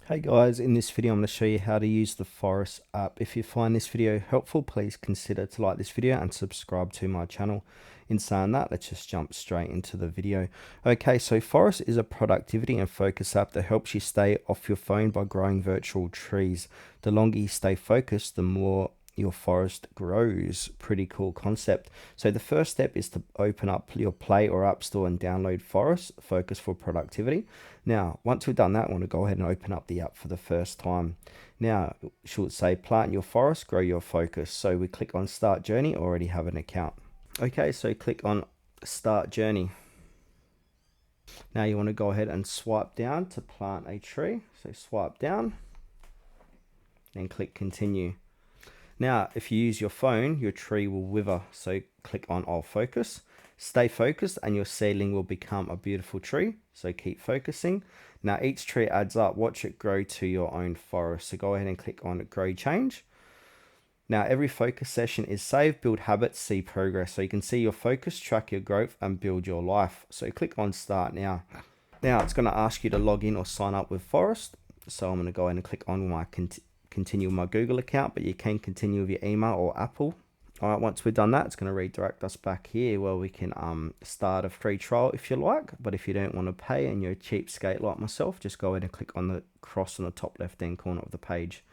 Hey guys, in this video I'm going to show you how to use the Forest app. If you find this video helpful, please consider to like this video and subscribe to my channel. In saying that, let's just jump straight into the video. Okay, so Forest is a productivity and focus app that helps you stay off your phone by growing virtual trees. The longer you stay focused, the more your forest grows. Pretty cool concept. So the first step is to open up your Play or App Store and download Forest Focus for Productivity. Now, once we've done that, I want to go ahead and open up the app for the first time. Now, should say plant your forest, grow your focus. So we click on Start Journey, already have an account. Okay, so click on Start Journey. Now you want to go ahead and swipe down to plant a tree. So swipe down and click Continue. Now, if you use your phone, your tree will wither. So click on All Focus. Stay focused and your seedling will become a beautiful tree. So keep focusing. Now each tree adds up. Watch it grow to your own forest. So go ahead and click on Grow Change. Now every focus session is saved. Build habits, see progress. So you can see your focus, track your growth and build your life. So click on Start Now. Now it's going to ask you to log in or sign up with Forest. So I'm going to go ahead and click on my continue my Google account, but you can continue with your email or Apple. All right, once we've done that, it's going to redirect us back here where we can start a free trial if you like. But if you don't want to pay and you're a cheapskate like myself, just go ahead and click on the cross on the top left hand corner of the page.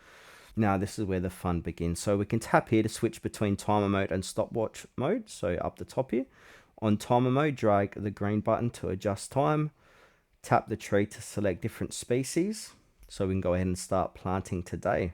Now this is where the fun begins. So we can tap here to switch between timer mode and stopwatch mode. So up the top here, on timer mode, drag the green button to adjust time. Tap the tree to select different species. So we can go ahead and start planting today.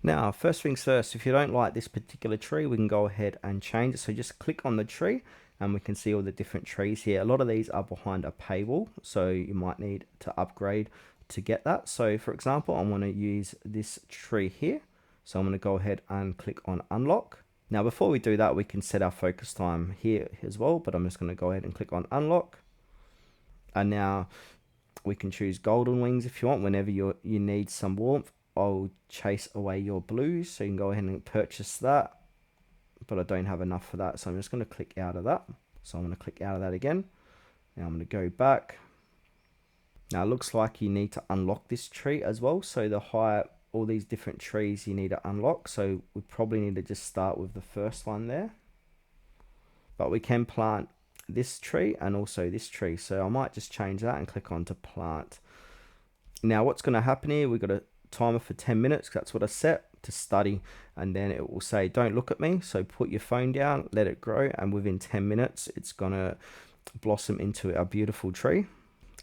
Now, first things first, if you don't like this particular tree, we can go ahead and change it. So just click on the tree and we can see all the different trees here. A lot of these are behind a paywall, so you might need to upgrade to get that. So for example, I want to use this tree here. So I'm going to go ahead and click on unlock. Now, before we do that, we can set our focus time here as well, but I'm just going to go ahead and click on unlock. And now we can choose golden wings if you want. Whenever you need some warmth, I'll chase away your blues. So you can go ahead and purchase that, but I don't have enough for that. So I'm just going to click out of that. So I'm going to click out of that again. Now I'm going to go back. Now it looks like you need to unlock this tree as well. So the higher, all these different trees you need to unlock. So we probably need to just start with the first one there. But we can plant this tree and also this tree. So I might just change that and click on to plant. Now what's going to happen here, we've got a timer for 10 minutes. That's what I set to study, and then it will say don't look at me. So put your phone down, let it grow, and within 10 minutes it's going to blossom into a beautiful tree.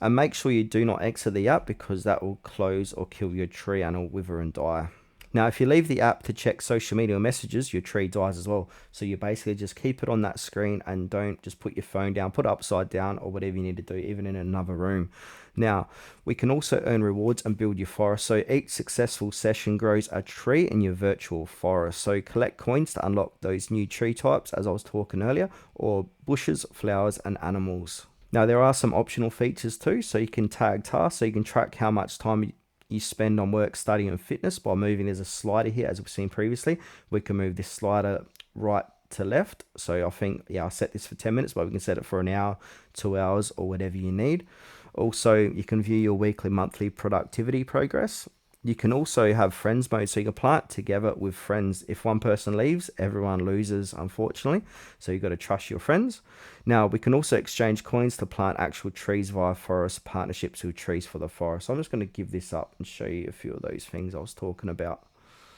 And make sure you do not exit the app, because that will close or kill your tree and it'll wither and die. Now, if you leave the app to check social media messages, your tree dies as well. So you basically just keep it on that screen and don't just put your phone down, put it upside down or whatever you need to do, even in another room. Now, we can also earn rewards and build your forest. So each successful session grows a tree in your virtual forest. So collect coins to unlock those new tree types, as I was talking earlier, or bushes, flowers, and animals. Now, there are some optional features too. So you can tag tasks, so you can track how much time you spend on work, study, and fitness by moving. There's a slider here, as we've seen previously. We can move this slider right to left. So I think, yeah, I'll set this for 10 minutes, but we can set it for an hour, 2 hours, or whatever you need. Also, you can view your weekly, monthly productivity progress. You can also have friends mode, so you can plant together with friends. If one person leaves, everyone loses, unfortunately. So you've got to trust your friends. Now, we can also exchange coins to plant actual trees via forest partnerships with Trees for the Forest. So I'm just going to give this up and show you a few of those things I was talking about.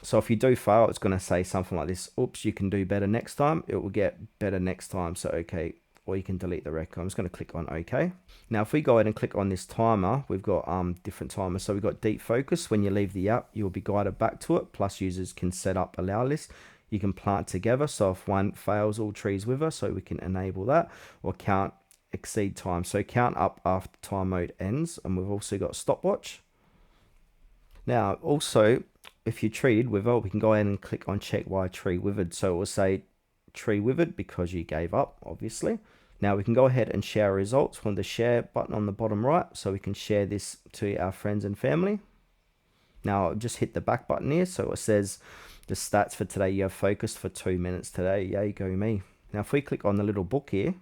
So if you do fail, it's going to say something like this: oops, you can do better next time. It will get better next time. So, okay. Or you can delete the record. I'm just going to click on OK. Now, if we go ahead and click on this timer, we've got different timers. So we've got deep focus. When you leave the app, you'll be guided back to it. Plus, users can set up allow list. You can plant together. So if one fails, all trees wither. So we can enable that. Or count exceed time. So count up after time mode ends. And we've also got stopwatch. Now, also, if you treated wither, we can go ahead and click on check why tree withered. So it will say tree withered because you gave up, obviously. Now we can go ahead and share results from the share button on the bottom right, so we can share this to our friends and family. Now I'll just hit the back button here, so it says the stats for today. You have focused for 2 minutes today. Yay, go me. Now if we click on the little book here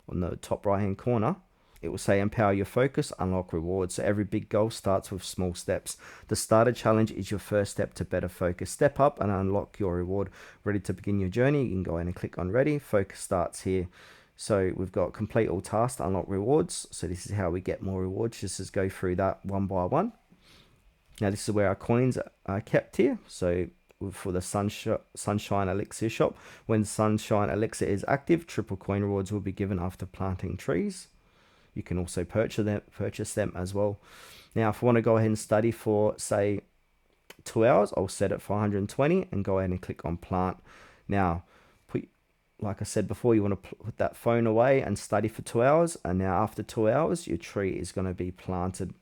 on the top right hand corner, it will say empower your focus, unlock rewards. So every big goal starts with small steps. The starter challenge is your first step to better focus. Step up and unlock your reward. Ready to begin your journey? You can go in and click on ready. Focus starts here. So we've got complete all tasks to unlock rewards. So this is how we get more rewards. Just as go through that one by one. Now this is where our coins are kept here. So for the Sunshine Elixir shop, when Sunshine Elixir is active, triple coin rewards will be given after planting trees. You can also purchase them as well. Now, if I want to go ahead and study for, say, 2 hours, I'll set it for 120 and go ahead and click on plant. Now, like I said before, you want to put that phone away and study for 2 hours. And now after 2 hours, your tree is going to be planted.